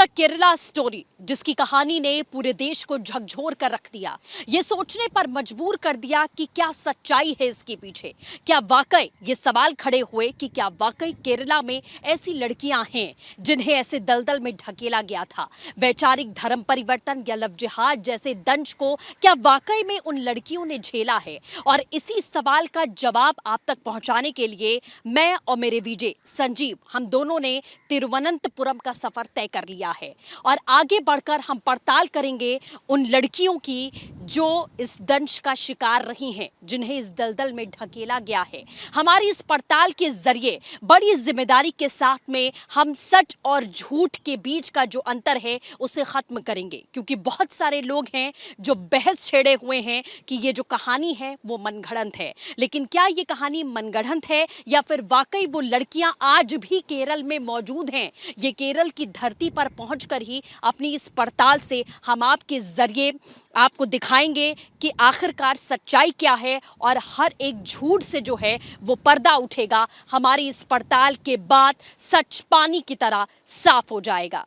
The Kerala story, जिसकी कहानी ने पूरे देश को झकझोर कर रख दिया, ये सोचने पर मजबूर कर दिया कि क्या सच्चाई है इसके पीछे। क्या वाकई ये सवाल खड़े हुए कि क्या वाकई केरला में ऐसी लड़कियां हैं जिन्हें ऐसे दलदल में ढकेला गया था। वैचारिक धर्म परिवर्तन या लव जिहाद जैसे दंश को क्या वाकई में उन लड़कियों ने झेला है। और इसी सवाल का जवाब आप तक पहुंचाने के लिए मैं और मेरे विजय संजीव, हम दोनों ने तिरुवनंतपुरम का सफर तय कर लिया है और आगे बढ़कर हम पड़ताल करेंगे उन लड़कियों की जो इस दंश का शिकार रही हैं, जिन्हें इस दलदल में ढकेला गया है। हमारी इस पड़ताल के जरिए बड़ी जिम्मेदारी के साथ में हम सच और झूठ के बीच का जो अंतर है उसे खत्म करेंगे, क्योंकि बहुत सारे लोग हैं जो बहस छेड़े हुए हैं कि ये जो कहानी है वो मनगढ़ंत है। लेकिन क्या ये कहानी मनगढ़ंत है या फिर वाकई वो लड़कियां आज भी केरल में मौजूद हैं? ये केरल की धरती पर पहुंचकर ही अपनी इस पड़ताल से हम आपके जरिए आपको दिखाएंगे कि आखिरकार सच्चाई क्या है और हर एक झूठ से जो है वो पर्दा उठेगा। हमारी इस पड़ताल के बाद सच पानी की तरह साफ हो जाएगा।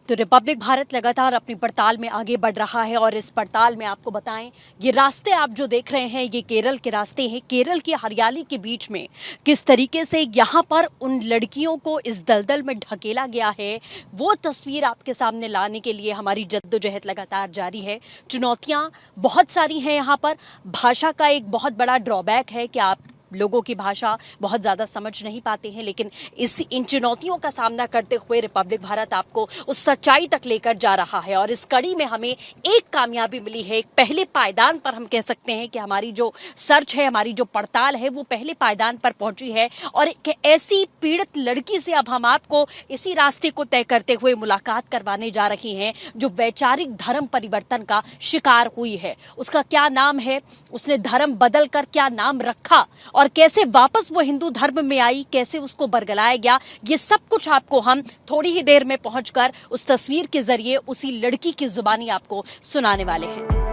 तो रिपब्लिक भारत लगातार अपनी पड़ताल में आगे बढ़ रहा है और इस पड़ताल में आपको बताएं, ये रास्ते आप जो देख रहे हैं ये केरल के रास्ते हैं। केरल की हरियाली के बीच में किस तरीके से यहाँ पर उन लड़कियों को इस दलदल में ढकेला गया है, वो तस्वीर आपके सामने लाने के लिए हमारी जद्दोजहद लगातार जारी है। चुनौतियाँ बहुत सारी हैं यहाँ पर। भाषा का एक बहुत बड़ा ड्रॉबैक है कि आप लोगों की भाषा बहुत ज़्यादा समझ नहीं पाते हैं, लेकिन इन चुनौतियों का सामना करते हुए रिपब्लिक भारत आपको उस सच्चाई तक लेकर जा रहा है। और इस कड़ी में हमें एक कामयाबी मिली है, एक पहले पायदान पर हम कह सकते हैं कि हमारी जो सर्च है, हमारी जो पड़ताल है वो पहले पायदान पर पहुंची है। और एक ऐसी पीड़ित लड़की से अब हम आपको इसी रास्ते को तय करते हुए मुलाकात करवाने जा रही हैं जो वैचारिक धर्म परिवर्तन का शिकार हुई है। उसका क्या नाम है, उसने धर्म बदल कर क्या नाम रखा और कैसे वापस वो हिंदू धर्म में आई, कैसे उसको बरगलाया गया, ये सब कुछ आपको हम थोड़ी ही देर में पहुंचकर उस तस्वीर के जरिए उसी लड़की की जुबानी आपको सुनाने वाले हैं।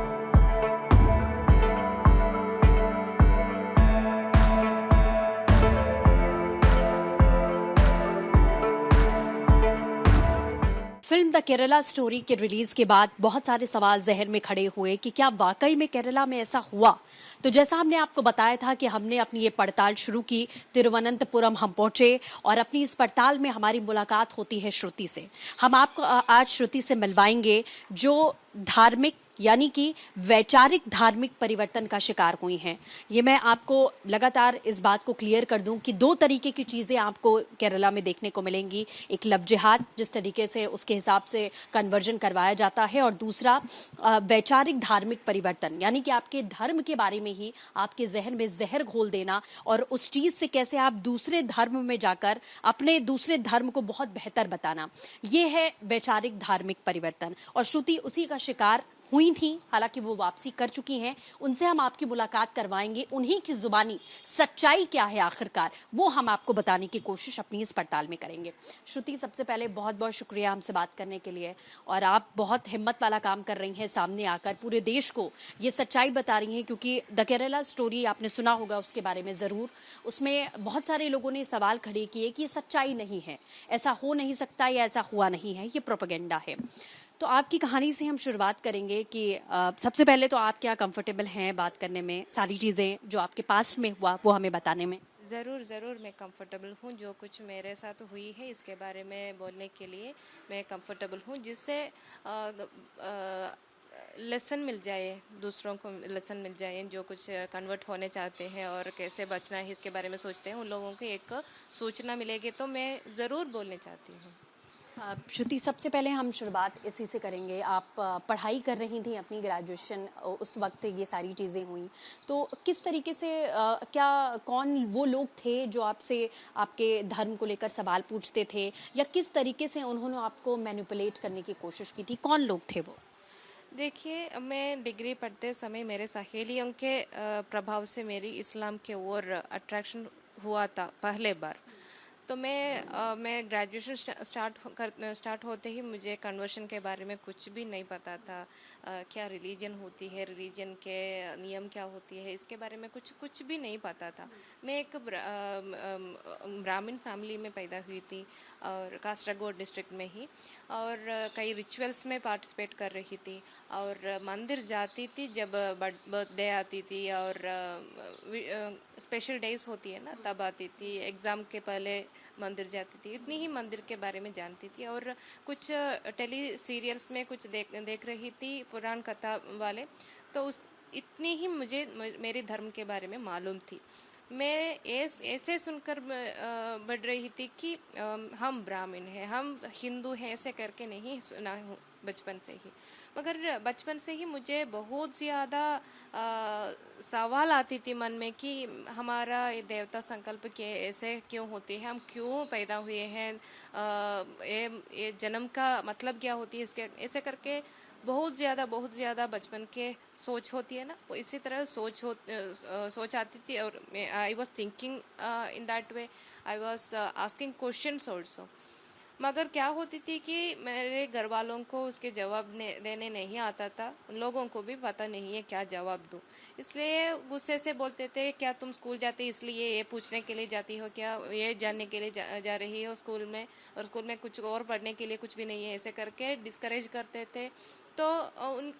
फिल्म द केरला स्टोरी के रिलीज के बाद बहुत सारे सवाल जहन में खड़े हुए कि क्या वाकई में केरला में ऐसा हुआ। तो जैसा हमने आपको बताया था कि हमने अपनी ये पड़ताल शुरू की, तिरुवनंतपुरम हम पहुंचे और अपनी इस पड़ताल में हमारी मुलाकात होती है श्रुति से। हम आपको आज श्रुति से मिलवाएंगे जो धार्मिक यानी कि वैचारिक धार्मिक परिवर्तन का शिकार हुई हैं। ये मैं आपको लगातार इस बात को क्लियर कर दूं कि दो तरीके की चीज़ें आपको केरला में देखने को मिलेंगी। एक लव जिहाद, जिस तरीके से उसके हिसाब से कन्वर्जन करवाया जाता है, और दूसरा वैचारिक धार्मिक परिवर्तन, यानी कि आपके धर्म के बारे में ही आपके जहन में जहर घोल देना और उस चीज़ से कैसे आप दूसरे धर्म में जाकर अपने दूसरे धर्म को बहुत बेहतर बताना। ये है वैचारिक धार्मिक परिवर्तन और श्रुति उसी का शिकार हुई थी। हालांकि वो वापसी कर चुकी हैं, उनसे हम आपकी मुलाकात करवाएंगे। उन्हीं की जुबानी सच्चाई क्या है आखिरकार वो हम आपको बताने की कोशिश अपनी इस पड़ताल में करेंगे। श्रुति, सबसे पहले बहुत बहुत शुक्रिया हमसे बात करने के लिए। और आप बहुत हिम्मत वाला काम कर रही हैं, सामने आकर पूरे देश को ये सच्चाई बता रही हैं, क्योंकि द केरला स्टोरी आपने सुना होगा उसके बारे में ज़रूर। उसमें बहुत सारे लोगों ने सवाल खड़े किए कि ये सच्चाई नहीं है, ऐसा हो नहीं सकता या ऐसा हुआ नहीं है, ये प्रोपेगेंडा है। तो आपकी कहानी से हम शुरुआत करेंगे कि सबसे पहले तो आप क्या कंफर्टेबल हैं बात करने में, सारी चीज़ें जो आपके पास्ट में हुआ वो हमें बताने में? ज़रूर ज़रूर, मैं कंफर्टेबल हूँ। जो कुछ मेरे साथ हुई है इसके बारे में बोलने के लिए मैं कंफर्टेबल हूँ, जिससे लेसन मिल जाए, दूसरों को लेसन मिल जाए। जो कुछ कन्वर्ट होने चाहते हैं और कैसे बचना है इसके बारे में सोचते हैं, उन लोगों को एक सूचना मिलेगी, तो मैं ज़रूर बोलने चाहती हूँ। श्रुति, सबसे पहले हम शुरुआत इसी से करेंगे। आप पढ़ाई कर रही थी अपनी ग्रेजुएशन, उस वक्त ये सारी चीज़ें हुई, तो किस तरीके से क्या कौन वो लोग थे जो आपसे आपके धर्म को लेकर सवाल पूछते थे, या किस तरीके से उन्होंने आपको मैनिपुलेट करने की कोशिश की थी? कौन लोग थे वो? देखिए, मैं डिग्री पढ़ते समय मेरे सहेलियों के प्रभाव से मेरी इस्लाम के ओर अट्रैक्शन हुआ था पहले बार। तो मैं ग्रेजुएशन स्टार्ट होते ही मुझे कन्वर्शन के बारे में कुछ भी नहीं पता था। क्या रिलीजन होती है, रिलीजन के नियम क्या होती है, इसके बारे में कुछ भी नहीं पता था। मैं एक ब्राह्मण फैमिली में पैदा हुई थी और कासरगोड डिस्ट्रिक्ट में ही, और कई रिचुअल्स में पार्टिसिपेट कर रही थी और मंदिर जाती थी जब बर्थडे आती थी और स्पेशल डेज होती है ना, तब आती थी। एग्ज़ाम के पहले मंदिर जाती थी। इतनी ही मंदिर के बारे में जानती थी, और कुछ टेली सीरियल्स में कुछ देख रही थी पुराण कथा वाले, तो उस इतनी ही मुझे मेरे धर्म के बारे में मालूम थी। मैं ऐसे सुनकर बढ़ रही थी कि हम ब्राह्मण हैं, हम हिंदू हैं, ऐसे करके नहीं सुना हूँ बचपन से ही। मगर बचपन से ही मुझे बहुत ज़्यादा सवाल आती थी मन में कि हमारा ये देवता संकल्प के ऐसे क्यों होते हैं, हम क्यों पैदा हुए हैं, ये जन्म का मतलब क्या होती है, इसके ऐसे करके बहुत ज़्यादा बचपन के सोच होती है ना, वो इसी तरह सोच आती थी। और I was thinking in that way, I was asking questions also. मगर क्या होती थी कि मेरे घर वालों को उसके जवाब देने नहीं आता था, उन लोगों को भी पता नहीं है क्या जवाब दूँ, इसलिए गुस्से से बोलते थे, क्या तुम स्कूल जाते इसलिए ये पूछने के लिए जाती हो, क्या ये जानने के लिए जा रही हो स्कूल में, और स्कूल में कुछ और पढ़ने के लिए कुछ भी नहीं है, ऐसे करके डिस्करेज करते थे। तो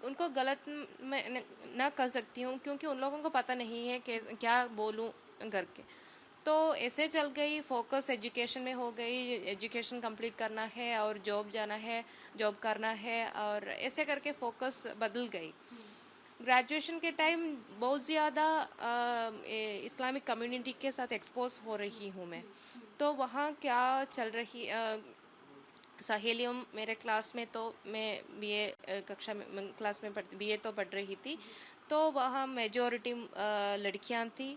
उनको गलत मैं ना कर सकती हूँ, क्योंकि उन लोगों को पता नहीं है कि क्या बोलूँ करके। तो ऐसे चल गई, फोकस एजुकेशन में हो गई, एजुकेशन कंप्लीट करना है और जॉब जाना है, जॉब करना है, और ऐसे करके फोकस बदल गई। ग्रेजुएशन के टाइम बहुत ज़्यादा इस्लामिक कम्युनिटी के साथ एक्सपोज हो रही हूँ मैं। तो वहाँ क्या चल रही सहेलियों मेरे क्लास में, तो मैं बीए कक्षा में क्लास में बीए तो पढ़ रही थी, तो वहाँ मेजॉरिटी लड़कियाँ थी,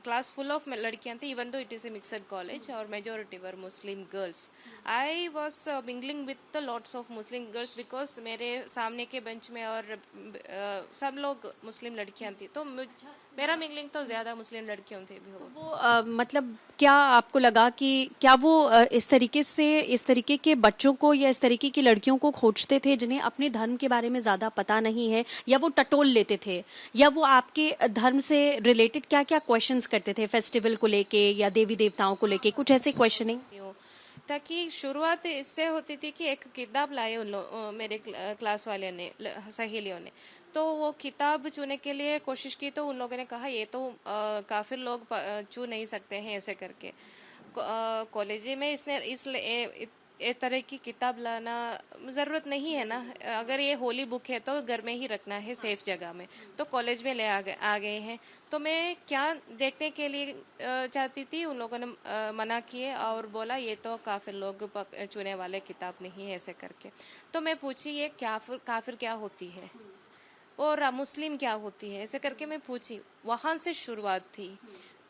क्लास फुल ऑफ लड़कियाँ थी, even though it is a mixed college, और majority were Muslim girls. I was mingling with the lots of Muslim girls, because मेरे सामने के बेंच में और सब लोग मुस्लिम लड़कियाँ थी, तो मेरा मिंगलिंग तो ज़्यादा मुस्लिम लड़कियों थे भी हो। वो मतलब क्या आपको लगा कि क्या वो इस तरीके के बच्चों को या इस तरीके की लड़कियों को खोजते थे जिन्हें अपने धर्म के बारे में ज़्यादा पता नहीं है, या वो टटोल लेते थे, या वो आपके धर्म से रिलेटेड क्या क्या क्वेश्चंस करते थे, फेस्टिवल को लेके या देवी देवताओं को लेके, कुछ ऐसे क्वेश्चनिंग? ताकि शुरुआत इससे होती थी कि एक किताब लाए मेरे क्लास वाले ने, सहेलियों ने, तो वो किताब चुनने के लिए कोशिश की, तो उन लोगों ने कहा ये तो काफिर लोग चुन नहीं सकते हैं, ऐसे करके। कॉलेज में इसलिए ए तरह की किताब लाना ज़रूरत नहीं है ना, अगर ये होली बुक है तो घर में ही रखना है सेफ जगह में, तो कॉलेज में ले आ गए हैं। तो मैं क्या देखने के लिए चाहती थी, उन लोगों ने मना किए और बोला ये तो काफिर लोग चुने वाले किताब नहीं है, ऐसे करके। तो मैं पूछी ये काफिर क्या होती है और मुस्लिम क्या होती है, ऐसे करके मैं पूछी, वहाँ से शुरुआत थी।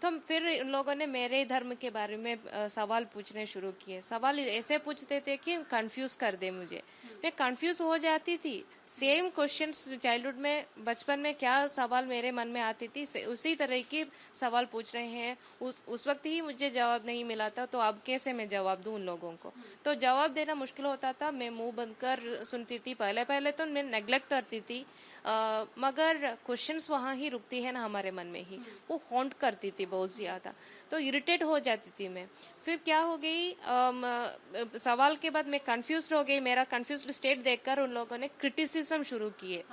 तो फिर उन लोगों ने मेरे धर्म के बारे में सवाल पूछने शुरू किए। सवाल ऐसे पूछते थे कि कंफ्यूज कर दे मुझे, मैं कंफ्यूज हो जाती थी। सेम क्वेश्चंस चाइल्डहुड में, बचपन में क्या सवाल मेरे मन में आती थी, उसी तरह की सवाल पूछ रहे हैं। उस वक्त ही मुझे जवाब नहीं मिला था, तो अब कैसे मैं जवाब दूं उन लोगों को। तो जवाब देना मुश्किल होता था, मैं मुंह बंद कर सुनती थी। पहले तो मैं नेग्लेक्ट करती थी, मगर क्वेश्चंस वहाँ ही रुकती है ना हमारे मन में ही, वो हॉन्ट करती थी बहुत ज़्यादा, तो इरिटेट हो जाती थी मैं। फिर क्या हो गई, सवाल के बाद मैं कंफ्यूज हो गई, मेरा कंफ्यूज्ड स्टेट देखकर उन लोगों ने क्रिटिसिज्म शुरू किए।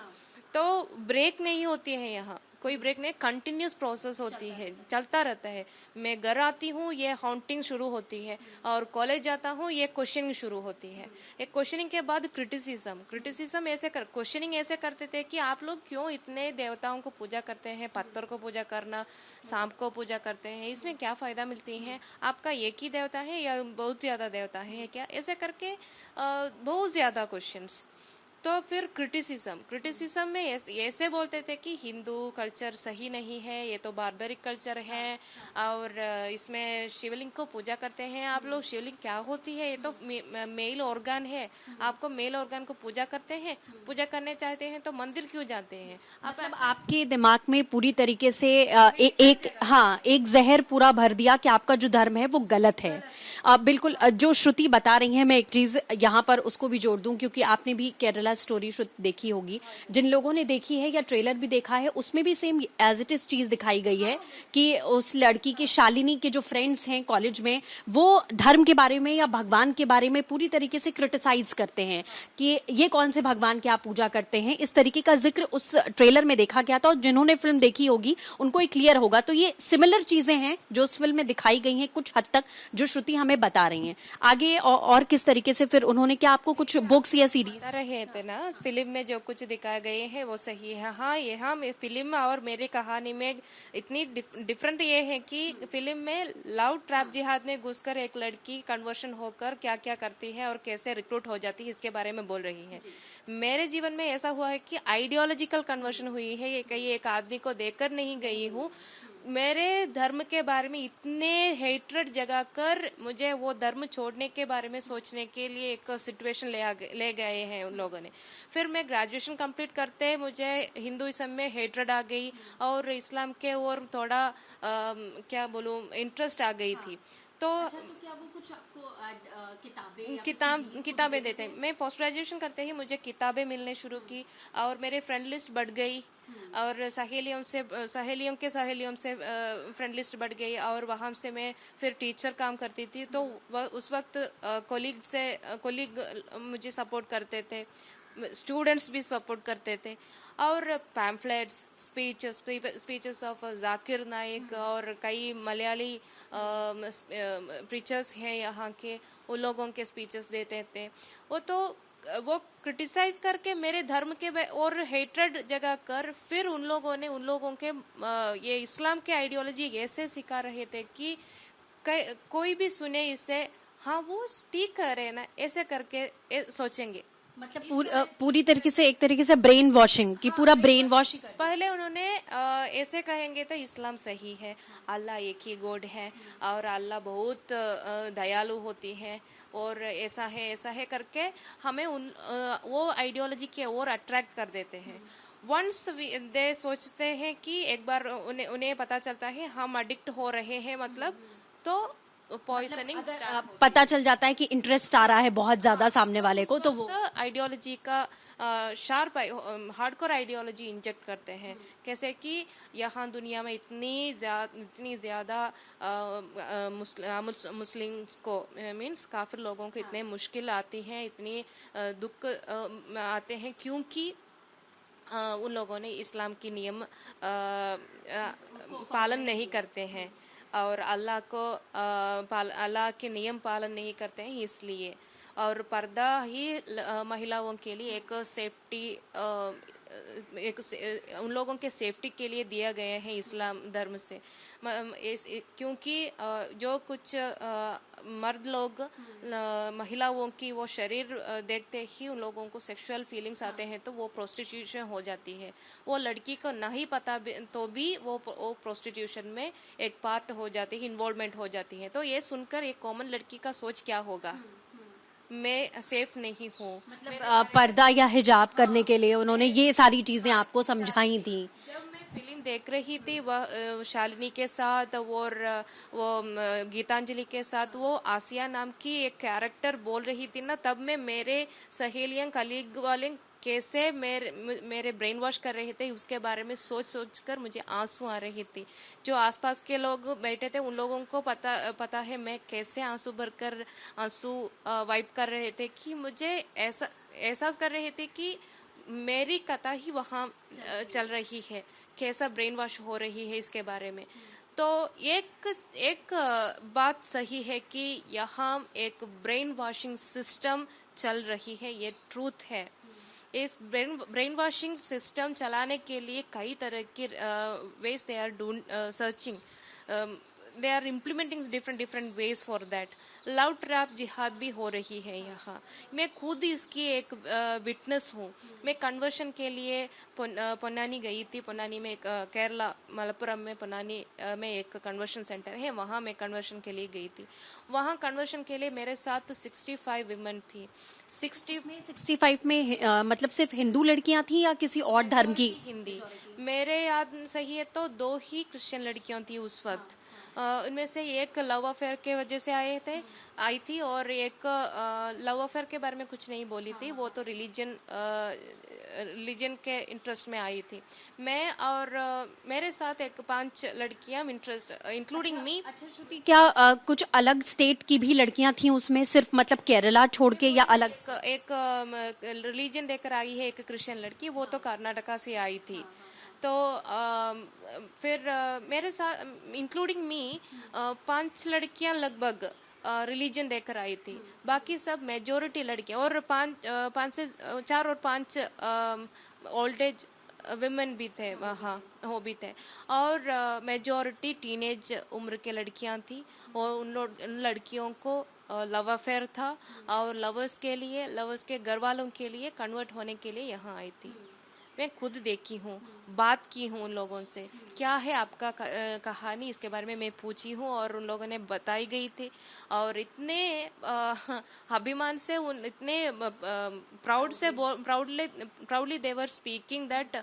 तो ब्रेक नहीं होती है यहाँ, कोई ब्रेक नहीं, कंटिन्यूस प्रोसेस होती है, चलता रहता है। मैं घर आती हूँ, ये हाउंटिंग शुरू होती है, और कॉलेज जाता हूँ, ये क्वेश्चनिंग शुरू होती है। एक क्वेश्चनिंग के बाद क्रिटिसिज्म ऐसे क्वेश्चनिंग ऐसे करते थे कि आप लोग क्यों इतने देवताओं को पूजा करते हैं, पत्थर को पूजा करना, सांप को पूजा करते हैं, इसमें क्या फ़ायदा मिलती है, आपका एक ही देवता है या बहुत ज़्यादा देवता है क्या, ऐसे करके बहुत ज़्यादा क्वेश्चंस। तो फिर क्रिटिसिज्म में ऐसे बोलते थे कि हिंदू कल्चर सही नहीं है, ये तो बार्बरिक कल्चर है, और इसमें शिवलिंग को पूजा करते हैं आप लोग। शिवलिंग क्या होती है, ये तो मेल ऑर्गन है, आपको मेल ऑर्गन को पूजा करते हैं, पूजा करने चाहते हैं तो मंदिर क्यों जाते हैं आप? मतलब आपके दिमाग में पूरी तरीके से एक जहर पूरा भर दिया कि आपका जो धर्म है वो गलत है। बिल्कुल जो श्रुति बता रही हैं, मैं एक चीज यहाँ पर उसको भी जोड़ दूं, क्योंकि आपने भी केरला स्टोरी देखी होगी। जिन लोगों ने देखी है या ट्रेलर भी देखा है, उसमें भी सेम एज इट इज चीज दिखाई गई है कि उस लड़की के, शालिनी के जो फ्रेंड्स हैं कॉलेज में, वो धर्म के बारे में या भगवान के बारे में पूरी तरीके से क्रिटिसाइज करते हैं कि ये कौन से भगवान की आप पूजा करते हैं। इस तरीके का जिक्र उस ट्रेलर में देखा गया था, और जिन्होंने फिल्म देखी होगी उनको ये क्लियर होगा। तो ये सिमिलर चीजें हैं जो उस फिल्म में दिखाई गई हैं कुछ हद तक, जो श्रुति हमें बता रही हैं। आगे और किस तरीके से फिर उन्होंने, क्या आपको कुछ बुक्स या सीरीज बता रहे थे ना, फिल्म में जो कुछ दिखाए गए हैं वो सही है। हाँ, फिल्म और मेरी कहानी में इतनी डिफरेंट ये है कि फिल्म में लव ट्रैप जिहाद में घुसकर एक लड़की कन्वर्शन होकर क्या क्या करती है और कैसे रिक्रूट हो जाती है, इसके बारे में बोल रही है। मेरे जीवन में ऐसा हुआ है कि आइडियोलॉजिकल कन्वर्शन हुई है, ये कहीं एक आदमी को देखकर नहीं गई हूँ। मेरे धर्म के बारे में इतने हेट्रेड जगा कर मुझे वो धर्म छोड़ने के बारे में सोचने के लिए एक सिचुएशन ले गए हैं उन लोगों ने। फिर मैं ग्रेजुएशन कंप्लीट करते मुझे हिंदुइज्म में हेट्रेड आ गई, और इस्लाम के और थोड़ा क्या बोलूँ, इंटरेस्ट आ गई थी। तो क्या वो कुछ आपको किताबें देते हैं। मैं पोस्ट ग्रेजुएशन करते ही मुझे किताबें मिलने शुरू की, और मेरे फ्रेंड लिस्ट बढ़ गई, और सहेलियों से फ्रेंड लिस्ट बढ़ गई, और वहाँ से मैं फिर टीचर काम करती थी। तो उस वक्त कोलीग मुझे सपोर्ट करते थे, स्टूडेंट्स भी सपोर्ट करते थे, और pamphlets, speeches of Zakir Naik और कई मलयाली प्रीचर्स हैं यहाँ के, उन लोगों के स्पीचेस देते थे। वो क्रिटिसाइज करके मेरे धर्म के और हेट्रेड जगा कर, फिर उन लोगों के ये इस्लाम के आइडियोलॉजी ऐसे सिखा रहे थे कि कोई भी सुने इसे, हाँ वो ठीक कर रहे ना, ऐसे करके सोचेंगे। मतलब पूरी तरीके से, एक तरीके से ब्रेन वॉशिंग की, पूरा ब्रेन वॉश। पहले उन्होंने ऐसे कहेंगे तो इस्लाम सही है, अल्लाह एक ही गॉड है, और अल्लाह बहुत दयालु होती है, और ऐसा है करके हमें वो आइडियोलॉजी की ओर अट्रैक्ट कर देते हैं। वंस दे सोचते हैं कि एक बार उन्हें पता चलता है हम एडिक्ट हो रहे हैं, मतलब तो पॉइजनिंग पता चल जाता है कि इंटरेस्ट आ रहा है बहुत ज्यादा सामने वाले को, तो वो आइडियोलॉजी का शार्प हार्डकोर आइडियोलॉजी इंजेक्ट करते हैं। कैसे कि यहाँ दुनिया में इतनी ज़्यादा मुस्लिम्स को, मीन्स काफिर लोगों को इतने मुश्किल आती हैं, इतनी दुख आते हैं, क्योंकि उन लोगों ने इस्लाम की नियम पालन नहीं करते हैं, और अल्लाह के नियम पालन नहीं करते हैं, इसलिए। और पर्दा ही महिलाओं के लिए एक सेफ्टी, उन लोगों के सेफ्टी के लिए दिया गया है इस्लाम धर्म से। क्योंकि जो कुछ मर्द लोग महिलाओं की वो शरीर देखते ही उन लोगों को सेक्सुअल फीलिंग्स आते हैं, तो वो प्रोस्टिट्यूशन हो जाती है। वो लड़की को नहीं पता तो भी वो प्रोस्टिट्यूशन में एक पार्ट हो जाती है, इन्वॉल्वमेंट हो जाती है। तो ये सुनकर एक कॉमन लड़की का सोच क्या होगा, मैं सेफ नहीं हूँ। मतलब पर्दा या हिजाब करने के लिए उन्होंने ये सारी चीजें आपको समझाई थी। जब मैं फिल्म देख रही थी, वह शालिनी के साथ और वो गीतांजलि के साथ वो आसिया नाम की एक कैरेक्टर बोल रही थी ना, तब मैं मेरे सहेलियां, कलीग वाले कैसे मेरे ब्रेन वॉश कर रहे थे, उसके बारे में सोच कर मुझे आंसू आ रही थी। जो आसपास के लोग बैठे थे उन लोगों को पता है मैं कैसे आंसू भरकर आंसू वाइप कर रहे थे, कि मुझे एहसास कर रहे थे कि मेरी कथा ही वहाँ चल रही है, कैसा ब्रेन वॉश हो रही है इसके बारे में। तो एक एक बात सही है कि यहाँ एक ब्रेन वॉशिंग सिस्टम चल रही है, ये ट्रूथ है। इस ब्रेन वॉशिंग सिस्टम चलाने के लिए कई तरह के ways they are doing searching, they are implementing different ways for that. Love trap जिहाद भी हो रही है यहाँ। मैं खुद इसकी एक विटनेस हूँ। मैं कन्वर्शन के लिए पोन्नानी गई थी। पोन्नानी में केरला मलप्पुरम में पोन्नानी में एक कन्वर्शन सेंटर है, वहाँ मैं कन्वर्शन के लिए गई थी। वहाँ कन्वर्शन के लिए मेरे साथ 65 विमेन थी। 65 में मतलब सिर्फ हिंदू लड़कियां थी या किसी और धर्म की? हिंदी। मेरे याद सही है तो 2 ही क्रिश्चियन लड़कियां थी उस वक्त। उनमें से एक लव अफेयर के वजह से आई थी और एक लव अफेयर के बारे में कुछ नहीं बोली थी, वो तो रिलीजन के इंटरेस्ट में आई थी। मैं और मेरे साथ एक 5 लड़कियां इंटरेस्ट इंक्लूडिंग मी। अच्छा श्रुति, क्या कुछ अलग स्टेट की भी लड़कियां थी उसमें, सिर्फ मतलब केरला छोड़ के या अलग? एक रिलीजन देकर आई है एक क्रिश्चियन लड़की, वो तो कर्नाटका से आई थी। तो फिर मेरे साथ इंक्लूडिंग मी 5 लड़कियां लगभग रिलीजन देकर आई थी। बाकी सब मेजोरिटी लड़कियां और 4 और 5 ओल्ड एज विमेन भी थे वहाँ, वो भी थे। और मेजोरिटी टीनेज उम्र के लड़कियां थी और उन लड़कियों को लव अफेयर था और लवर्स के घर वालों के लिए कन्वर्ट होने के लिए यहाँ आई थी। मैं खुद देखी हूँ, बात की हूँ उन लोगों से, क्या है आपका कहानी, इसके बारे में मैं पूछी हूँ और उन लोगों ने बताई गई थी। और इतने अभिमान से इतने proudly they were speaking that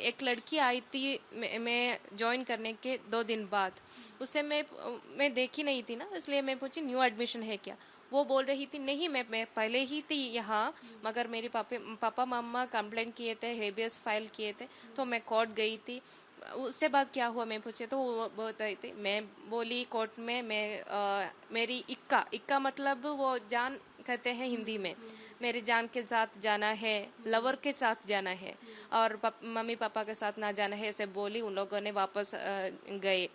एक लड़की आई थी मैं ज्वाइन करने के 2 दिन बाद। उससे मैं देखी नहीं थी ना, इसलिए मैं पूछी न्यू एडमिशन है क्या। वो बोल रही थी नहीं, मैं पहले ही थी यहाँ, मगर मेरे पापा मामा कंप्लेंट किए थे, हेबियस फाइल किए थे, तो मैं कोर्ट गई थी। उससे बाद क्या हुआ मैं पूछे तो वो बताई थी। मैं बोली कोर्ट में मेरी इक्का मतलब वो जान कहते हैं हिंदी में, मेरी जान के साथ जाना है, लवर के साथ जाना है और मम्मी पापा के साथ ना जाना है, ऐसे बोली। उन लोगों ने वापस गए,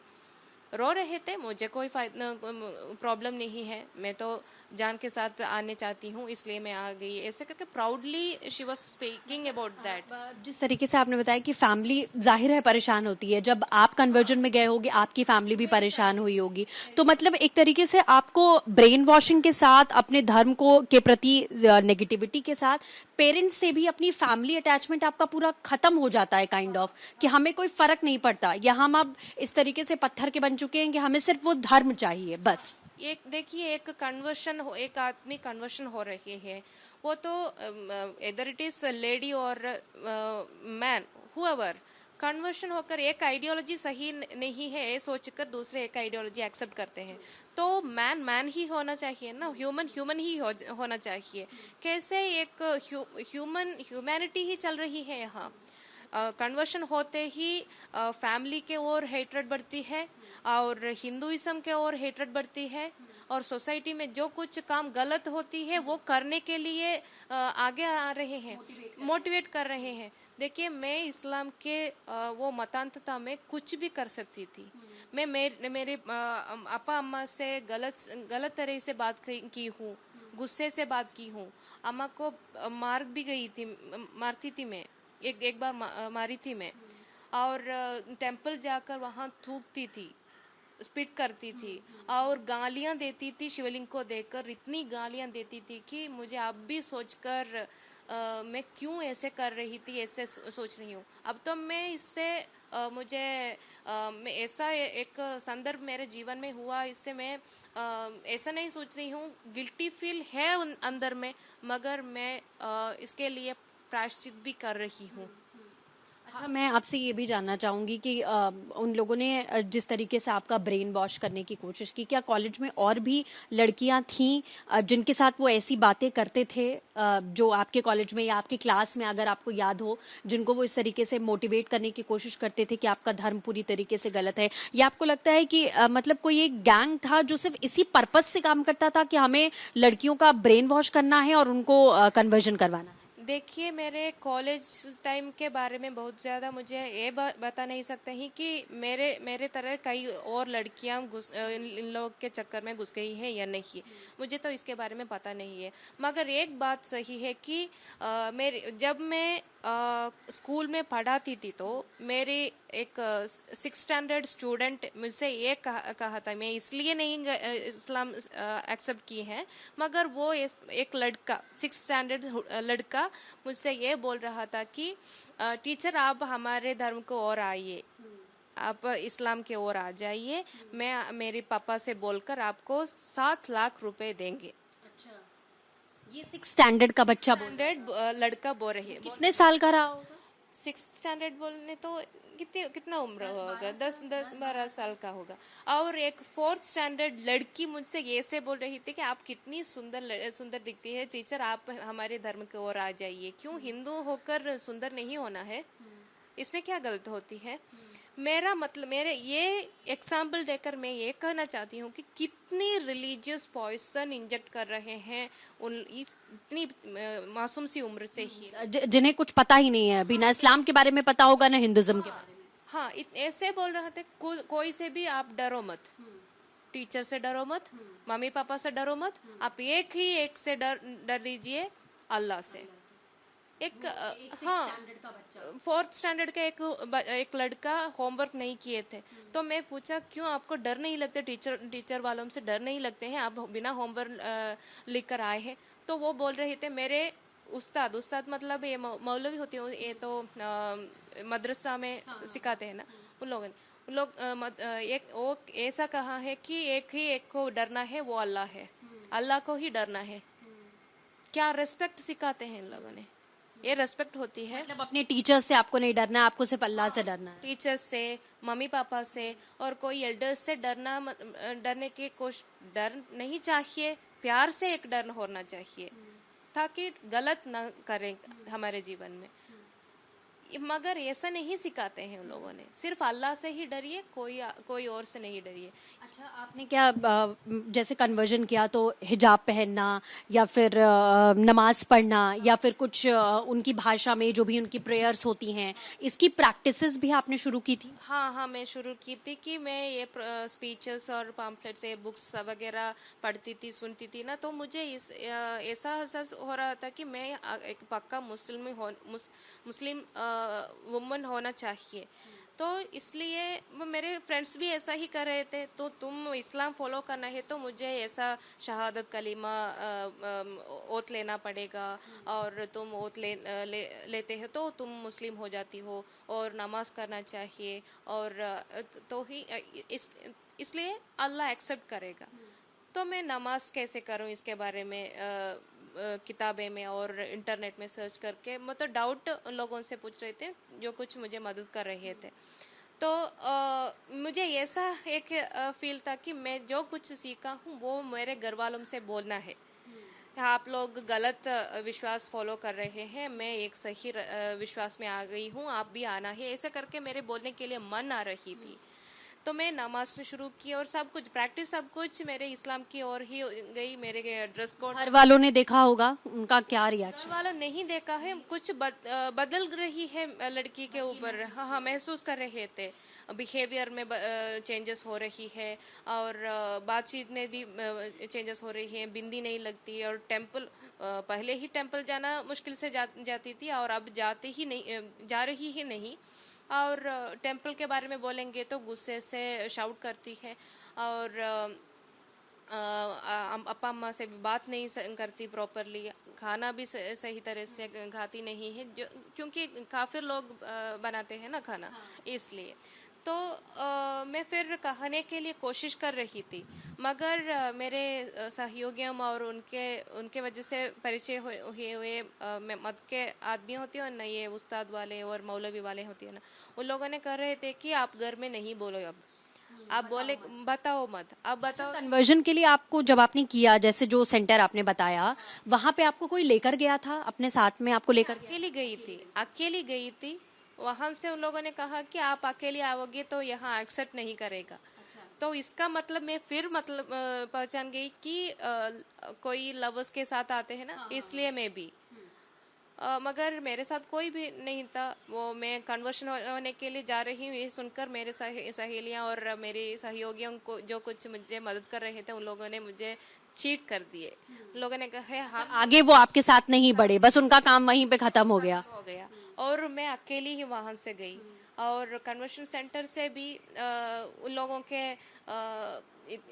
रो रहे थे। मुझे कोई प्रॉब्लम नहीं है, मैं तो जान के साथ आने चाहती हूँ, इसलिए मैं आ गई, ऐसे करके proudly she was speaking about that. जिस तरीके से आपने बताया कि फैमिली जाहिर है परेशान होती है, जब आप कन्वर्जन में गए होगे आपकी फैमिली भी परेशान हुई होगी, तो मतलब एक तरीके से आपको ब्रेन वॉशिंग के साथ, अपने धर्म को के प्रति नेगेटिविटी के साथ, पेरेंट्स से भी अपनी फैमिली अटैचमेंट आपका पूरा खत्म हो जाता है काइंड ऑफ, कि हमें कोई फर्क नहीं पड़ता, या हम अब इस तरीके से पत्थर के बन चुके हैं कि हमें सिर्फ वो धर्म चाहिए बस। एक देखिए, एक आदमी कन्वर्शन हो रही है, वो तो इधर इट इज लेडी और मैन हुएवर, कन्वर्शन होकर एक आइडियोलॉजी सही नहीं है सोचकर दूसरे एक आइडियोलॉजी एक्सेप्ट करते हैं, तो मैन ही होना चाहिए ना, ह्यूमन ही होना चाहिए। कैसे एक ह्यूमैनिटी ही चल रही है यहाँ। कन्वर्शन होते ही फैमिली के ओर हेट्रेड बढ़ती है और हिंदुइज्म के ओर हेट्रेड बढ़ती है और सोसाइटी में जो कुछ काम गलत होती है वो करने के लिए आगे आ रहे हैं, मोटिवेट कर रहे हैं। देखिए, मैं इस्लाम के वो मतांतता में कुछ भी कर सकती थी। मैं मेरे अपा अम्मा से गलत तरह से बात की हूँ, गुस्से से बात की हूँ। अम्मा को मारती थी मैं, एक बार मारी थी मैं, और टेंपल जाकर वहाँ थूकती थी, स्पिट करती थी और गालियाँ देती थी शिवलिंग को देखकर। इतनी गालियाँ देती थी कि मुझे अब भी सोचकर मैं क्यों ऐसे कर रही थी, ऐसे सोच रही हूँ। अब तो मैं इससे मैं ऐसा एक संदर्भ मेरे जीवन में हुआ, इससे मैं ऐसा नहीं सोच रही हूँ, गिल्टी फील है अंदर में, मगर मैं इसके लिए प्रायश्चित भी कर रही हूँ। अच्छा, मैं आपसे ये भी जानना चाहूँगी कि उन लोगों ने जिस तरीके से आपका ब्रेन वॉश करने की कोशिश की, क्या कॉलेज में और भी लड़कियां थीं जिनके साथ वो ऐसी बातें करते थे, जो आपके कॉलेज में या आपके क्लास में अगर आपको याद हो, जिनको वो इस तरीके से मोटिवेट करने की कोशिश करते थे कि आपका धर्म पूरी तरीके से गलत है? या आपको लगता है कि मतलब कोई एक गैंग था जो सिर्फ इसी पर्पस से काम करता था कि हमें लड़कियों का ब्रेन वॉश करना है और उनको कन्वर्जन करवाना है? देखिए, मेरे कॉलेज टाइम के बारे में बहुत ज़्यादा मुझे ये बता नहीं सकते हैं कि मेरे मेरे तरह कई और लड़कियां इन लोग के चक्कर में घुस गई हैं या नहीं। मुझे तो इसके बारे में पता नहीं है। मगर एक बात सही है कि जब मैं स्कूल में पढ़ाती थी तो मेरी एक 6 स्टैंडर्ड स्टूडेंट मुझसे ये कहा था, मैं इसलिए नहीं इस्लाम एक्सेप्ट की है, मगर वो एक लड़का 6 स्टैंडर्ड लड़का मुझसे ये बोल रहा था कि टीचर आप हमारे धर्म को और आइए, आप इस्लाम के ओर आ जाइए, मैं मेरे पापा से बोलकर आपको 7 लाख रुपए देंगे। अच्छा, ये 6 स्टैंडर्ड का बच्चा बोल रहा है। स्टैंडर्ड लड़का बोल रही है। कितने साल का रहा होगा? 6 स्टैंडर्ड बोलने तो कितना उम्र होगा, 10-12 साल का होगा। और एक 4th स्टैंडर्ड लड़की मुझसे ये से बोल रही थी कि आप कितनी सुंदर दिखती है टीचर, आप हमारे धर्म की ओर आ जाइए। क्यों हिंदू होकर सुंदर नहीं होना है? इसमें क्या गलत होती है? मेरा मतलब, मेरे ये एग्जाम्पल देकर मैं ये कहना चाहती हूँ कि कितनी रिलीजियस पॉइजन इंजेक्ट कर रहे हैं इतनी मासूम सी उम्र से ही। जिन्हें कुछ पता ही नहीं है, अभी ना इस्लाम के बारे में पता होगा ना हिंदुज्म के बारे में। हाँ, ऐसे बोल रहे थे कोई से भी आप डरो मत, टीचर से डरो मत, मम्मी पापा से डरो मत, आप एक से डर लीजिए, अल्लाह से। हाँ, 4th स्टैंडर्ड का एक लड़का होमवर्क नहीं किए थे, तो मैं पूछा क्यों आपको डर नहीं लगता, टीचर वालों से डर नहीं लगते हैं, आप बिना होमवर्क लिख कर आए हैं? तो वो बोल रहे थे मेरे उस्ताद मतलब ये मौलवी होते हैं, ये तो मदरसा में सिखाते हैं ना, उन लोग वो ऐसा कहा है कि एक को डरना है, वो अल्लाह है, अल्लाह को ही डरना है। क्या रेस्पेक्ट सिखाते हैं इन लोगों ने? ये रेस्पेक्ट होती है? मतलब अपने टीचर्स से आपको नहीं डरना है, आपको सिर्फ अल्लाह से डरना है। टीचर्स से, मम्मी पापा से और कोई एल्डर्स से डरने की कोशिश डर नहीं चाहिए, प्यार से एक डर होना चाहिए ताकि गलत ना करें हमारे जीवन में। मगर ऐसा नहीं सिखाते हैं उन लोगों ने, सिर्फ अल्लाह से ही डरिए, कोई और से नहीं डरिए। अच्छा, आपने क्या जैसे कन्वर्जन किया तो हिजाब पहनना या फिर नमाज पढ़ना या फिर कुछ उनकी भाषा में जो भी उनकी प्रेयर्स होती हैं, इसकी प्रैक्टिसेस भी आपने शुरू की थी? हाँ, मैं शुरू की थी कि मैं ये स्पीचेस और पम्फलेट्स, ये बुक्स वगैरह पढ़ती थी, सुनती थी ना, तो मुझे ऐसा एहसास हो रहा था कि मैं एक पक्का मुस्लिम वुमन होना चाहिए। तो इसलिए मेरे फ्रेंड्स भी ऐसा ही कर रहे थे, तो तुम इस्लाम फॉलो करना है तो मुझे ऐसा शहादत कलीमा ओत लेना पड़ेगा, और तुम ओत लेते हो तो तुम मुस्लिम हो जाती हो, और नमाज करना चाहिए, और तो ही इसलिए अल्लाह एक्सेप्ट करेगा। तो मैं नमाज कैसे करूं इसके बारे में किताबें में और इंटरनेट में सर्च करके मतलब डाउट उन लोगों से पूछ रहे थे जो कुछ मुझे मदद कर रहे थे। तो मुझे ऐसा एक फील था कि मैं जो कुछ सीखा हूँ वो मेरे घर वालों से बोलना है। आप लोग गलत विश्वास फॉलो कर रहे हैं, मैं एक सही विश्वास में आ गई हूँ, आप भी आना है, ऐसे करके मेरे बोलने के लिए मन आ रही थी। तो मैं नमाज से शुरू की और सब कुछ प्रैक्टिस, सब कुछ मेरे इस्लाम की ओर ही गई। मेरे ड्रेस कोड घर वालों ने देखा होगा, उनका क्या रिएक्शन? घर वालों नहीं देखा है, कुछ बदल रही है लड़की के ऊपर। हाँ, महसूस कर रहे थे, बिहेवियर में चेंजेस हो रही है, और बातचीत में भी चेंजेस हो रही है, बिंदी नहीं लगती, और टेम्पल पहले ही टेम्पल जाना मुश्किल से जाती थी, और अब जा रही ही नहीं। और टेम्पल के बारे में बोलेंगे तो गुस्से से शाउट करती है, और अपा अम्मा से भी बात नहीं करती प्रॉपरली, खाना भी सही तरह से खाती नहीं है, जो क्योंकि काफिर लोग बनाते हैं ना खाना, इसलिए। तो मैं फिर कहने के लिए कोशिश कर रही थी, मगर मेरे सहयोगियों और उनके वजह से परिचय हुए मत के आदमी होते हैं ना, ये उस्ताद वाले और मौलवी वाले होते हैं ना, उन लोगों ने कह रहे थे कि आप घर में नहीं बोलो, अब आप बोले बताओ मत, अब बताओ। कन्वर्जन के लिए आपको जब आपने किया, जैसे जो सेंटर आपने बताया, वहाँ पे आपको कोई लेकर गया था अपने साथ में, आपको लेकर गया? अकेली गई थी। वहाँ से उन लोगों ने कहा कि आप अकेले आओगे तो यहाँ एक्सेप्ट नहीं करेगा। अच्छा। तो इसका मतलब मैं फिर पहचान गई कि कोई लवर्स के साथ आते हैं ना, इसलिए मैं भी मगर मेरे साथ कोई भी नहीं था। वो मैं कन्वर्शन होने के लिए जा रही हूँ ये सुनकर मेरे सहेलियाँ और मेरे सहयोगियों को जो कुछ मुझे मदद कर रहे थे उन लोगों ने मुझे चीट कर दिए। उन लोगों ने कहा हम आगे वो आपके साथ नहीं बढ़े, बस उनका काम वहीं पे खत्म हो गया। हो गया और मैं अकेली ही वहां से गई। और कन्वर्शन सेंटर से भी उन लोगों के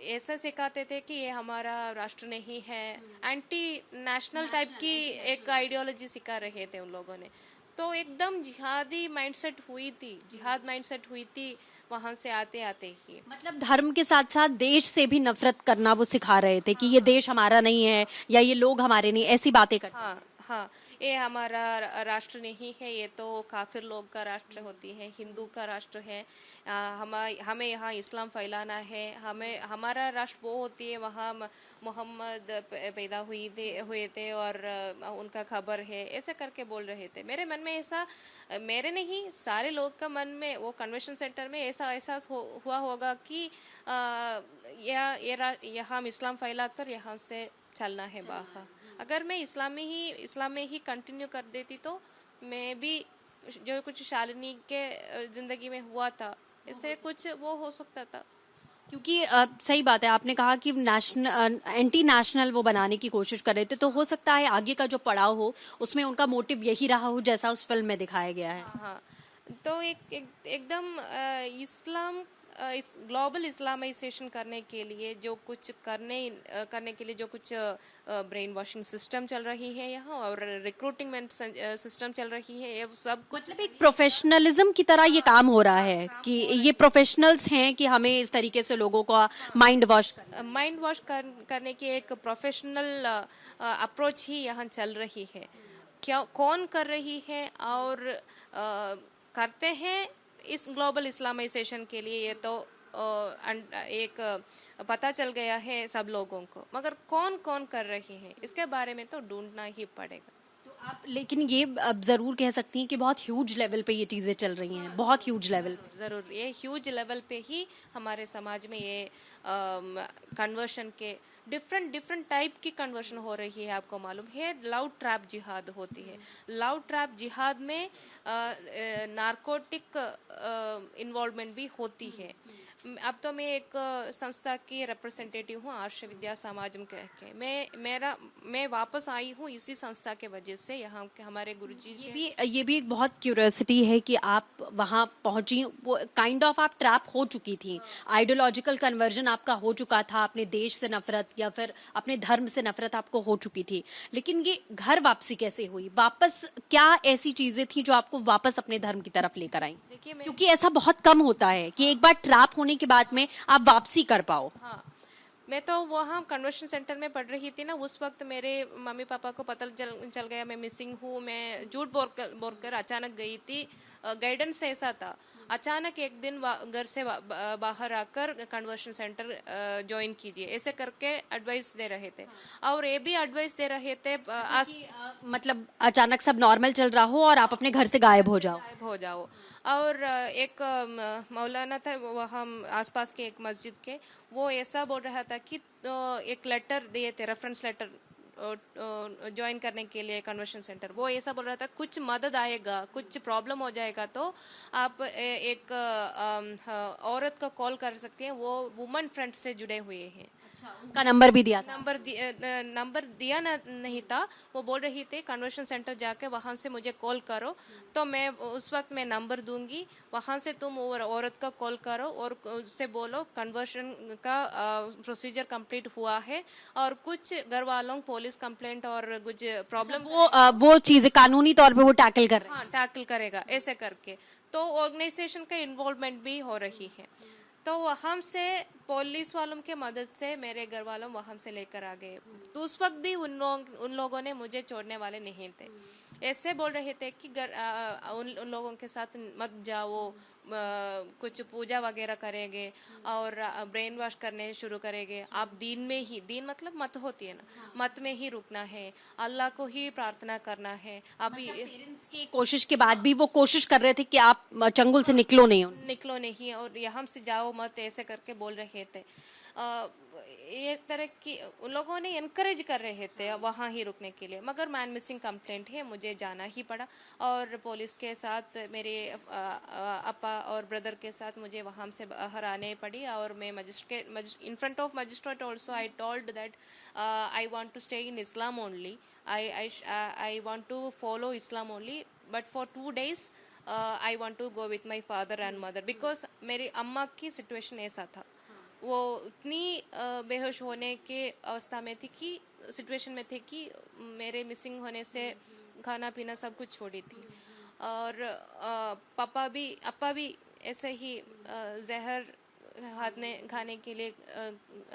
ऐसा सिखाते थे कि ये हमारा राष्ट्र नहीं है, एंटी नेशनल टाइप की एक आइडियोलॉजी सिखा रहे थे उन लोगों ने। तो एकदम जिहादी माइंडसेट हुई थी, जिहाद माइंडसेट हुई थी वहां से आते आते ही। मतलब धर्म के साथ साथ देश से भी नफरत करना वो सिखा रहे थे कि ये देश हमारा नहीं है या ये लोग हमारे नहीं, ऐसी बातें करते। हाँ हाँ, ये हमारा राष्ट्र नहीं है, ये तो काफिर लोग का राष्ट्र होती है, हिंदू का राष्ट्र है। हमें यहाँ इस्लाम फैलाना है, हमें हमारा राष्ट्र वो होती है वहाँ मोहम्मद पैदा हुए थे और उनका खबर है, ऐसे करके बोल रहे थे। मेरे मन में ऐसा, मेरे नहीं सारे लोग का मन में वो कन्वेंशन सेंटर में ऐसा एहसास हुआ होगा कि यह हम इस्लाम फैलाकर यहाँ से चलना है बाहर। अगर मैं इस्लाम में ही कंटिन्यू कर देती तो मैं भी जो कुछ शालिनी के जिंदगी में हुआ था इससे कुछ वो हो सकता था। क्योंकि सही बात है, आपने कहा कि नेशनल एंटी नेशनल वो बनाने की कोशिश कर रहे थे, तो हो सकता है आगे का जो पड़ाव हो उसमें उनका मोटिव यही रहा हो जैसा उस फिल्म में दिखाया गया है। हाँ, तो एकदम इस ग्लोबल इस्लामाइजेशन करने के लिए जो कुछ करने के लिए जो कुछ ब्रेन वॉशिंग सिस्टम चल रही है यहाँ और रिक्रूटिंग सिस्टम चल रही है, ये सब कुछ मतलब एक प्रोफेशनलिज्म की तरह ये काम हो रहा है कि ये प्रोफेशनल्स हैं कि हमें इस तरीके से लोगों का माइंड वॉश करने की एक प्रोफेशनल अप्रोच ही यहाँ चल रही है। क्या कौन कर रही है और करते हैं इस ग्लोबल इस्लामाइजेशन के लिए, ये तो एक पता चल गया है सब लोगों को, मगर कौन कौन कर रही है इसके बारे में तो ढूंढना ही पड़ेगा। तो आप लेकिन ये अब जरूर कह सकती हैं कि बहुत ह्यूज लेवल पे ये चीजें चल रही हैं, बहुत ह्यूज लेवल पे। ज़रूर ये ह्यूज लेवल पे ही हमारे समाज में ये कन्वर्शन के डिफरेंट टाइप की कन्वर्शन हो रही है। आपको मालूम है लव ट्रैप जिहाद होती है। लव ट्रैप जिहाद में नारकोटिक इन्वॉल्वमेंट भी होती है। अब तो मैं एक संस्था की रिप्रेजेंटेटिव हूँ, आर्ष विद्या समाजम कह के। मैं वापस आई हूँ इसी संस्था के वजह से। यहाँ के हमारे गुरुजी ये भी एक बहुत क्यूरियोसिटी है कि आप वहां पहुंची, वो काइंड ऑफ आप ट्रैप हो चुकी थी, आइडियोलॉजिकल कन्वर्जन आपका हो चुका था, अपने देश से नफरत या फिर अपने धर्म से नफरत आपको हो चुकी थी, लेकिन ये घर वापसी कैसे हुई? वापस क्या ऐसी चीजें थी जो आपको वापस अपने धर्म की तरफ लेकर आई? देखिए क्योंकि ऐसा बहुत कम होता है कि एक बार ट्रैप होने के बाद में आप वापसी कर पाओ। हाँ, मैं तो वहाँ कन्वर्शन सेंटर में पढ़ रही थी ना, उस वक्त मेरे मम्मी पापा को पता चल गया मैं मिसिंग हूँ। मैं झूठ बोलकर अचानक गई थी। गाइडेंस ऐसा था, अचानक एक दिन घर से बाहर आकर कन्वर्शन सेंटर ज्वाइन कीजिए, ऐसे करके एडवाइस दे रहे थे। और ये भी एडवाइस दे रहे थे मतलब अचानक सब नॉर्मल चल रहा हो और आप अपने घर से गायब हो जाओ। और एक मौलाना था वहाँ आसपास के एक मस्जिद के, वो ऐसा बोल रहा था कि एक लेटर दिए थे, रेफरेंस लेटर ज्वाइन करने के लिए कन्वर्शन सेंटर। वो ऐसा बोल रहा था कुछ मदद आएगा, कुछ प्रॉब्लम हो जाएगा तो आप एक औरत को कॉल कर सकते हैं, वो वुमन फ्रंट से जुड़े हुए हैं। उनका नंबर भी दिया था? नंबर दिया नहीं था। वो बोल रही थी कन्वर्शन सेंटर जाके वहाँ से मुझे कॉल करो, तो मैं उस वक्त मैं नंबर दूंगी, वहाँ से तुम औरत का कॉल करो और उससे बोलो कन्वर्शन का प्रोसीजर कंप्लीट हुआ है और कुछ घर वालों पुलिस कंप्लेंट और कुछ प्रॉब्लम वो चीजें कानूनी तौर पे वो टैकल कर रहे हैं। हाँ, टैकल करेगा ऐसे करके। तो ऑर्गेनाइजेशन का इन्वॉल्वमेंट भी हो रही है। तो वहाँ से पुलिस वालों के मदद से मेरे घर वालों वहाँ से लेकर आ गए। तो उस वक्त भी उन लोगों ने मुझे छोड़ने वाले नहीं थे। ऐसे बोल रहे थे कि उन लोगों के साथ मत जाओ, कुछ पूजा वगैरह करेंगे और ब्रेन वॉश करने शुरू करेंगे। आप दीन में ही, दीन मतलब मत होती है ना, मत में ही रुकना है, अल्लाह को ही प्रार्थना करना है। अभी पेरेंट्स की कोशिश के बाद भी वो कोशिश कर रहे थे कि आप चंगुल से निकलो नहीं। निकलो नहीं और यहाँ से जाओ मत, ऐसे करके बोल रहे थे। एक तरह की उन लोगों ने इनकरेज कर रहे थे वहाँ ही रुकने के लिए, मगर मैन मिसिंग कंप्लेंट है, मुझे जाना ही पड़ा और पुलिस के साथ मेरे अपा और ब्रदर के साथ मुझे वहाँ से बाहर आने पड़ी। और मैं magistrate in front of magistrate also I told that I want to stay in Islam only, I want to follow Islam only, but for 2 days I want to go with my father and mother, because मेरी अम्मा की situation ऐसा था, वो उतनी बेहोश होने के अवस्था में थी कि सिचुएशन में थे कि मेरे मिसिंग होने से खाना पीना सब कुछ छोड़ी थी। और अपा भी ऐसे ही जहर हाथ में खाने के लिए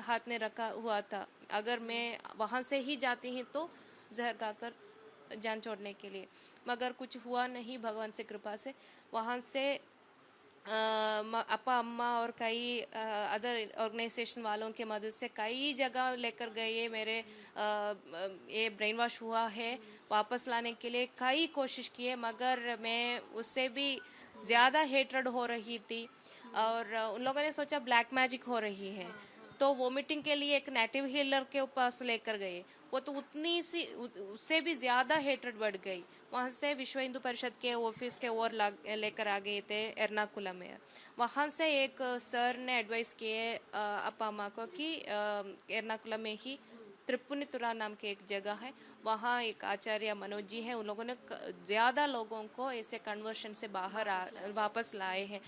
हाथ में रखा हुआ था, अगर मैं वहाँ से ही जाती हूँ तो जहर खाकर जान छोड़ने के लिए, मगर कुछ हुआ नहीं भगवान से कृपा से। वहाँ से अपा अम्मा और कई अदर ऑर्गेनाइजेशन वालों के मदद से कई जगह लेकर गए, मेरे ये ब्रेन वॉश हुआ है वापस लाने के लिए कई कोशिश किए, मगर मैं उससे भी ज़्यादा हेट्रेड हो रही थी। और उन लोगों ने सोचा ब्लैक मैजिक हो रही है, तो वोमिटिंग के लिए एक नेटिव हीलर के पास लेकर गए, वो तो उतनी सी उससे भी ज़्यादा हेट्रेड बढ़ गई। वहाँ से विश्व हिंदू परिषद के ऑफिस के ओर लेकर आ गए थे एर्नाकुलम में। वहाँ से एक सर ने एडवाइस किए अपा अम्मा को कि एर्नाकुलम में ही त्रिपुनितुरा नाम की एक जगह है, वहाँ एक आचार्य मनोज जी हैं, उन लोगों ने ज़्यादा लोगों को ऐसे कन्वर्शन से बाहर वापस लाए हैं।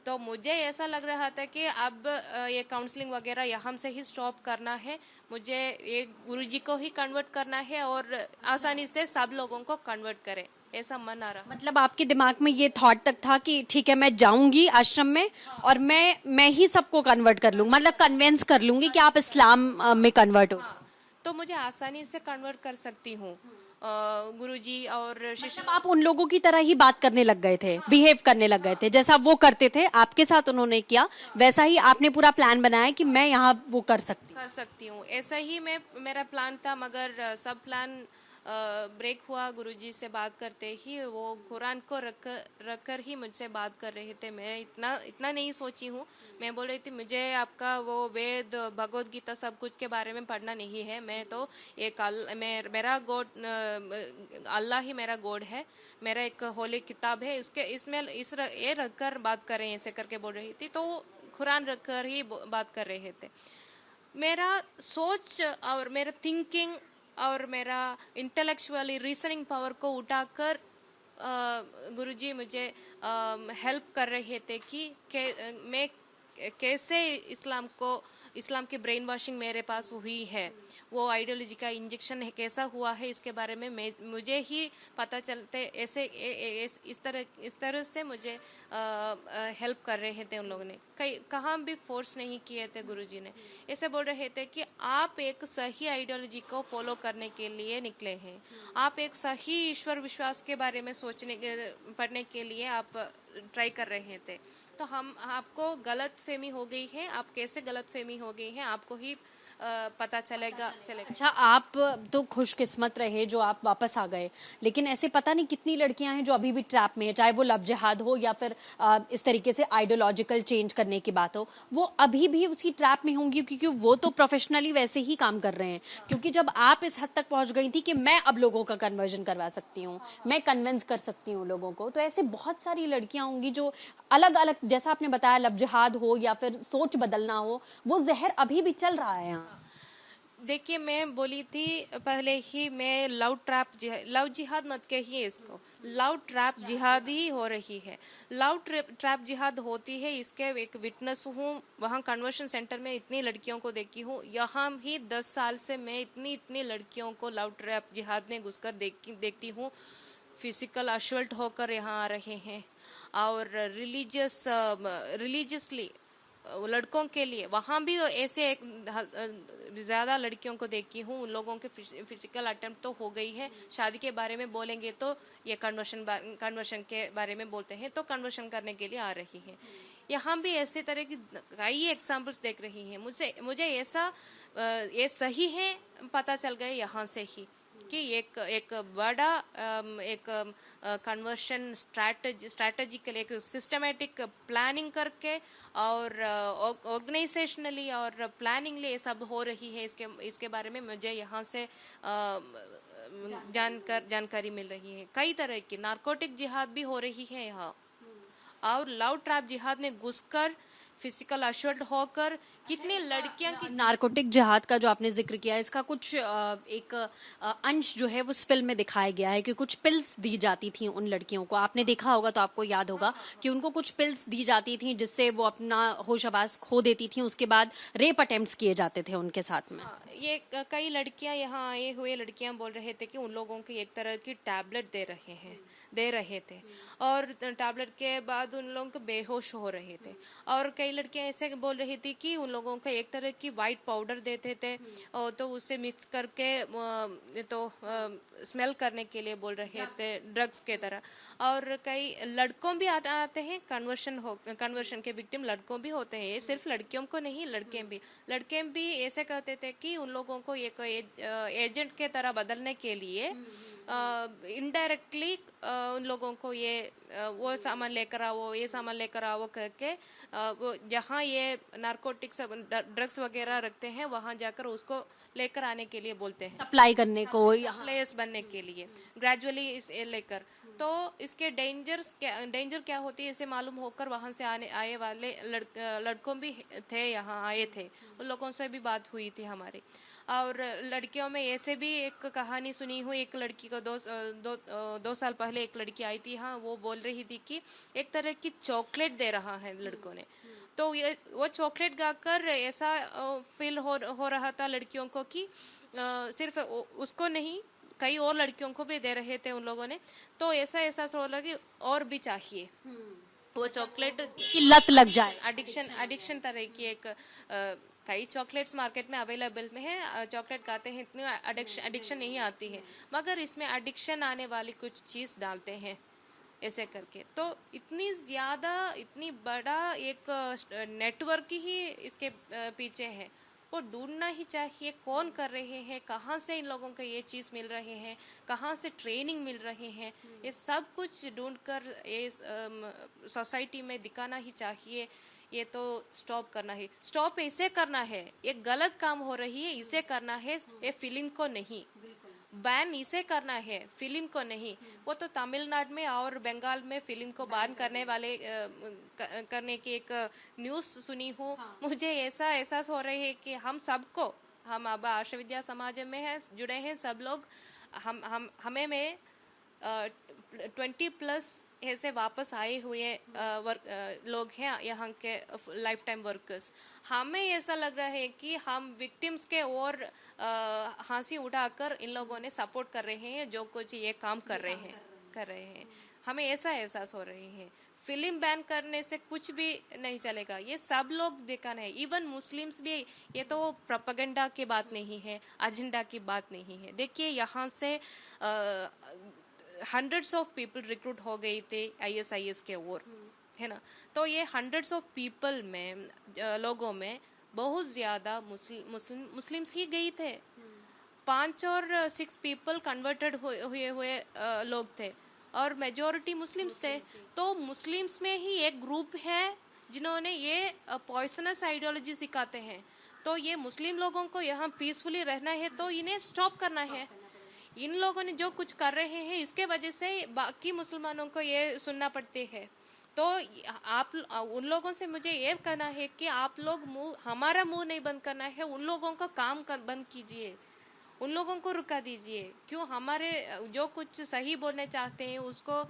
तो मुझे ऐसा लग रहा था कि अब ये काउंसलिंग वगैरह यहाँ से ही स्टॉप करना है, मुझे ये गुरुजी को ही कन्वर्ट करना है और आसानी से सब लोगों को कन्वर्ट करें, ऐसा मन आ रहा। मतलब आपके दिमाग में ये थॉट तक था कि ठीक है मैं जाऊंगी आश्रम में और मैं ही सबको कन्वर्ट कर लूंगी, मतलब कन्विंस कर लूंगी कि आप इस्लाम में कन्वर्ट हो। तो मुझे आसानी से कन्वर्ट कर सकती हूँ। गुरुजी और शिष्य मतलब आप उन लोगों की तरह ही बात करने लग गए थे, बिहेव करने लग गए थे, जैसा वो करते थे आपके साथ उन्होंने किया, वैसा ही आपने पूरा प्लान बनाया कि मैं यहाँ वो कर सकती हूँ। ऐसा ही मेरा प्लान था, मगर सब प्लान ब्रेक हुआ। गुरुजी से बात करते ही वो कुरान को रख कर ही मुझसे बात कर रहे थे। मैं इतना नहीं सोची हूँ, मैं बोल रही थी मुझे आपका वो वेद भगवत गीता सब कुछ के बारे में पढ़ना नहीं है, मैं तो एक मेरा गॉड अल्लाह ही मेरा गॉड है, मेरा एक होली किताब है, ये रख कर बात कर रहे हैं, ऐसे करके बोल रही थी। तो कुरान रख कर ही बात कर रहे थे। मेरा सोच और मेरा थिंकिंग और मेरा इंटेलेक्चुअली रीजनिंग पावर को उठाकर गुरुजी मुझे हेल्प कर रहे थे कि मैं कैसे इस्लाम की ब्रेन वॉशिंग मेरे पास हुई है, वो आइडियोलॉजी का इंजेक्शन है कैसा हुआ है, इसके बारे में मुझे ही पता चलते, ऐसे इस तरह से मुझे हेल्प कर रहे थे उन लोगों ने। कहाँ भी फोर्स नहीं किए थे गुरुजी ने, ऐसे बोल रहे थे कि आप एक सही आइडियोलॉजी को फॉलो करने के लिए निकले हैं, आप एक सही ईश्वर विश्वास के बारे में पढ़ने के लिए आप ट्राई कर रहे थे, तो आपको गलत फहमी हो गई है, आप कैसे गलत फहमी हो गई है आपको ही पता चलेगा। अच्छा, आप तो खुशकिस्मत रहे जो आप वापस आ गए, लेकिन ऐसे पता नहीं कितनी लड़कियां हैं जो अभी भी ट्रैप में है, चाहे वो लव जिहाद हो या फिर इस तरीके से आइडियोलॉजिकल चेंज करने की बात हो, वो अभी भी उसी ट्रैप में होंगी, क्योंकि वो तो प्रोफेशनली वैसे ही काम कर रहे हैं। क्योंकि जब आप इस हद तक पहुंच गई थी कि मैं अब लोगों का कन्वर्जन करवा सकती हूँ, मैं कन्विंस कर सकती हूँ लोगों को, तो ऐसे बहुत सारी लड़कियां होंगी जो अलग अलग, जैसा आपने बताया लव जिहाद हो या फिर सोच बदलना हो, वो जहर अभी भी चल रहा है यहाँ। देखिए, मैं बोली थी पहले ही, मैं लव जिहाद मत कहिए इसको, लव ट्रैप जिहाद ही हो रही है। लव ट्रैप जिहाद होती है, इसके एक विटनेस हूँ। वहाँ कन्वर्शन सेंटर में इतनी लड़कियों को देखी हूँ, यहाँ ही 10 साल से मैं इतनी लड़कियों को लव ट्रैप जिहाद में घुसकर देखती हूँ। फिजिकल असल्ट होकर यहाँ आ रहे हैं और रिलीजियसली लड़कों के लिए वहाँ भी ऐसे एक ज़्यादा लड़कियों को देखी हूँ, उन लोगों के फिजिकल अटेम्प्ट तो हो गई है। शादी के बारे में बोलेंगे तो ये कन्वर्शन के बारे में बोलते हैं, तो कन्वर्शन करने के लिए आ रही है। यहाँ भी ऐसे तरह की कई एग्जाम्पल्स देख रही हैं। मुझे ऐसा ये सही है पता चल गए यहाँ से ही कि एक बड़ा एक कन्वर्शन स्ट्रैटेजिकल एक सिस्टमेटिक प्लानिंग करके और ऑर्गेनाइजेशनली और प्लानिंगली ये सब हो रही है। इसके बारे में मुझे यहाँ से जानकारी मिल रही है। कई तरह की नारकोटिक जिहाद भी हो रही है यहाँ, और लव ट्रैप जिहाद में घुसकर फिजिकल अशोल्ट होकर कितनी लड़कियां की नारकोटिक जिहाद का जो आपने जिक्र किया, इसका कुछ एक अंश जो है वो उस फिल्म में दिखाया गया है कि कुछ पिल्स दी जाती थी उन लड़कियों को। आपने देखा होगा तो आपको याद होगा कि उनको कुछ पिल्स दी जाती थी जिससे वो अपना होश हवास खो देती थी। उसके बाद रेप अटेम्प्ट्स किए जाते थे उनके साथ में। ये कई लड़कियां यहाँ आए हुए लड़कियां बोल रहे थे कि उन लोगों को एक तरह की टैबलेट दे रहे थे और टैबलेट के बाद उन लोगों को बेहोश हो रहे थे। और कई लड़कियां ऐसे बोल रही थी कि उन लोगों को एक तरह की वाइट पाउडर देते थे और तो उससे मिक्स करके तो स्मेल करने के लिए बोल रहे थे, ड्रग्स के तरह। और कई लड़कों भी आते हैं, कन्वर्शन के विक्टिम लड़कों भी होते हैं। ये सिर्फ लड़कियों को नहीं, लड़के भी ऐसे कहते थे कि उन लोगों को एक एजेंट के तरह बदलने के लिए इनडायरेक्टली उन लोगों को ये वो सामान लेकर आओ, ये सामान लेकर आओ करके वो जहाँ ये नारकोटिक्स ड्रग्स वगैरह रखते हैं वहाँ जाकर उसको लेकर आने के लिए बोलते हैं, सप्लाई करने को, प्लेयर्स बनने के लिए ग्रेजुअली इस लेकर। तो इसके डेंजर क्या होती है इसे मालूम होकर वहाँ से आए वाले लड़कों भी थे, यहाँ आए थे, उन लोगों से भी बात हुई थी हमारी। और लड़कियों में ऐसे भी एक कहानी सुनी हुई, एक लड़की को दो साल पहले एक लड़की आई थी, हाँ, वो बोल रही थी कि एक तरह की चॉकलेट दे रहा है लड़कों ने। तो ये वो चॉकलेट गाकर ऐसा फील हो रहा था लड़कियों को कि सिर्फ उसको नहीं कई और लड़कियों को भी दे रहे थे उन लोगों ने। तो ऐसा एहसास हो रहा कि और भी चाहिए वो चॉकलेट की लत लग जाए। एडिक्शन तरह की एक कई चॉकलेट्स मार्केट में अवेलेबल में है, चॉकलेट खाते हैं, इतनी एडिक्शन नहीं आती है, मगर इसमें एडिक्शन आने वाली कुछ चीज़ डालते हैं ऐसे करके। तो इतनी बड़ा एक नेटवर्क ही इसके पीछे है। वो ढूंढना ही चाहिए कौन कर रहे हैं, कहाँ से इन लोगों को ये चीज़ मिल रहे हैं, कहाँ से ट्रेनिंग मिल रहे हैं, ये सब कुछ ढूंढकर ये सोसाइटी में दिखाना ही चाहिए। ये तो स्टॉप ऐसे करना है, ये गलत काम हो रही है इसे करना है, ये फिल्म को नहीं बैन इसे करना है, फिल्म को नहीं। वो तो तमिलनाडु में और बंगाल में फिल्म को बैन करने की एक न्यूज़ सुनी हूँ। मुझे ऐसा एहसास हो रही है कि हम अब आर्ष विद्या समाज में हैं, जुड़े हैं सब लोग, हमें में 20+ ऐसे वापस आए हुए लोग हैं यहाँ के लाइफ टाइम वर्कर्स। हमें ऐसा लग रहा है कि हम विक्टिम्स के और हंसी उठाकर इन लोगों ने सपोर्ट कर रहे हैं जो कुछ ये काम कर रहे हैं। हमें ऐसा एहसास हो रही है फिल्म बैन करने से कुछ भी नहीं चलेगा, ये सब लोग दिखाना है। इवन मुस्लिम्स भी, ये तो प्रोपेगेंडा की बात नहीं है, एजेंडा की बात नहीं है। देखिए यहाँ से हंड्रेड्स ऑफ पीपल रिक्रूट हो गए थे ISIS के ओर, है ना। तो ये हंड्रेड्स ऑफ पीपल में लोगों में बहुत ज़्यादा मुस्लिम्स ही गई थे। 5 और 6 पीपल कन्वर्टेड हुए लोग थे और मेजॉरिटी मुस्लिम्स थे। तो मुस्लिम्स में ही एक ग्रुप है जिन्होंने ये पॉइजनस आइडियोलॉजी सिखाते हैं। तो ये मुस्लिम लोगों को यहाँ पीसफुली रहना है तो इन्हें स्टॉप करना है। इन लोगों ने जो कुछ कर रहे हैं इसके वजह से बाकी मुसलमानों को ये सुनना पड़ती है। तो आप उन लोगों से मुझे ये कहना है कि आप लोग हमारा मुंह नहीं बंद करना है, उन लोगों का काम बंद कीजिए, उन लोगों को रुका दीजिए। क्यों हमारे जो कुछ सही बोलने चाहते हैं उसको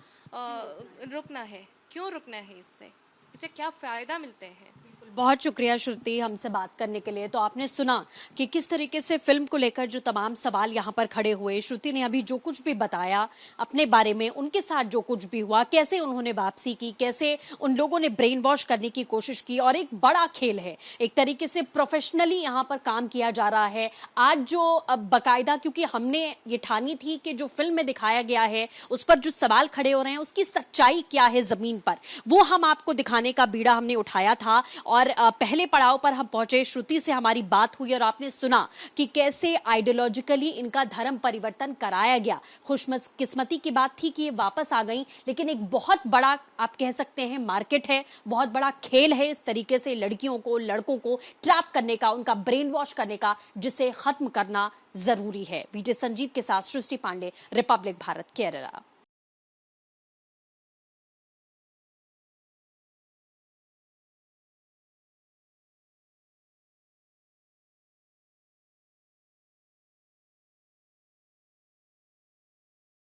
रुकना है, क्यों रुकना है? इससे क्या फ़ायदा मिलते हैं? बहुत शुक्रिया श्रुति हमसे बात करने के लिए। तो आपने सुना कि किस तरीके से फिल्म को लेकर जो तमाम सवाल यहाँ पर खड़े हुए, श्रुति ने अभी जो कुछ भी बताया अपने बारे में, उनके साथ जो कुछ भी हुआ, कैसे उन्होंने वापसी की, कैसे उन लोगों ने ब्रेन वॉश करने की कोशिश की। और एक बड़ा खेल है, एक तरीके से प्रोफेशनली यहाँ पर काम किया जा रहा है। आज जो अब बाकायदा, क्योंकि हमने ये ठानी थी कि जो फिल्म में दिखाया गया है उस पर जो सवाल खड़े हो रहे हैं उसकी सच्चाई क्या है जमीन पर, वो हम आपको दिखाने का बीड़ा हमने उठाया था। और पहले पड़ाव पर हम पहुंचे, श्रुति से हमारी बात हुई और आपने सुना कि कैसे आइडियोलॉजिकली इनका धर्म परिवर्तन कराया गया। खुशकिस्मती की बात थी कि ये वापस आ गई, लेकिन एक बहुत बड़ा आप कह सकते हैं मार्केट है, बहुत बड़ा खेल है इस तरीके से लड़कियों को, लड़कों को ट्रैप करने का, उनका ब्रेन वॉश करने का, जिसे खत्म करना जरूरी है। विजय संजीव के साथ सृष्टि पांडे, रिपब्लिक भारत, केरला।